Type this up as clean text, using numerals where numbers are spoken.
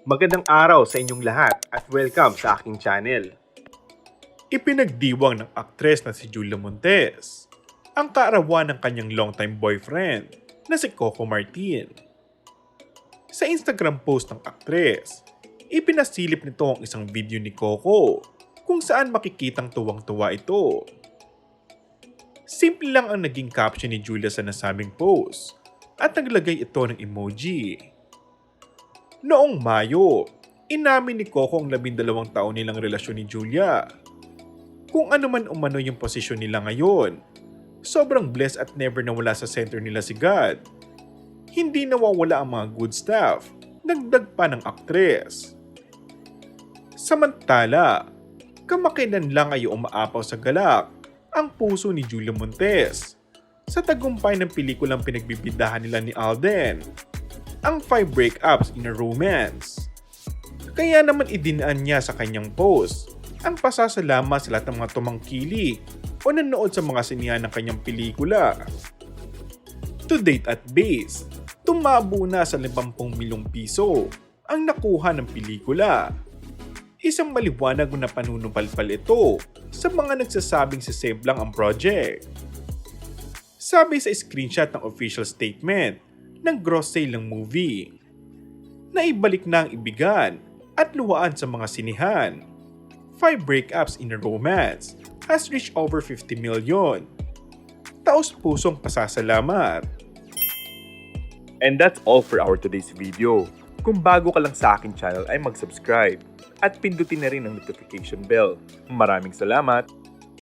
Magandang araw sa inyong lahat at welcome sa aking channel. Ipinagdiwang ng aktres na si Julia Montes ang kaarawan ng kanyang longtime boyfriend na si Coco Martin. Sa Instagram post ng aktres, ipinasilip nito ang isang video ni Coco kung saan makikitang tuwang-tuwa ito. Simple lang ang naging caption ni Julia sa nasabing post at naglagay ito ng emoji. Noong Mayo, inamin ni Coco ang 12 taon nilang relasyon ni Julia. Kung ano man umano yung posisyon nila ngayon, sobrang blessed at never nawala sa center nila si God. Hindi nawawala ang mga good stuff, dagdag pa ng aktres. Samantala, kamakailan lang ay umaapaw sa galak ang puso ni Julia Montes sa tagumpay ng pelikulang pinagbibidahan nila ni Alden, ang 5 breakups in a romance. Kaya naman idinaan niya sa kanyang post ang pasasalamat sa lahat ng mga tumangkilik o nanood sa mga sinihan ng kanyang pelikula. To date at base, tumabo na sa 50 milyong piso ang nakuha ng pelikula. Isang maliwanag na panunupalpal ito sa mga nagsasabing si save lang ang project. Sabi sa screenshot ng official statement ng gross sale ng movie, naibalik na ang ibigan at luwaan sa mga sinihan. 5 breakups in a romance has reached over 50 million. Taos-pusong pasasalamat. And that's all for our today's video. Kung bago ka lang sa aking channel ay mag-subscribe at pindutin na rin ang notification bell. Maraming salamat!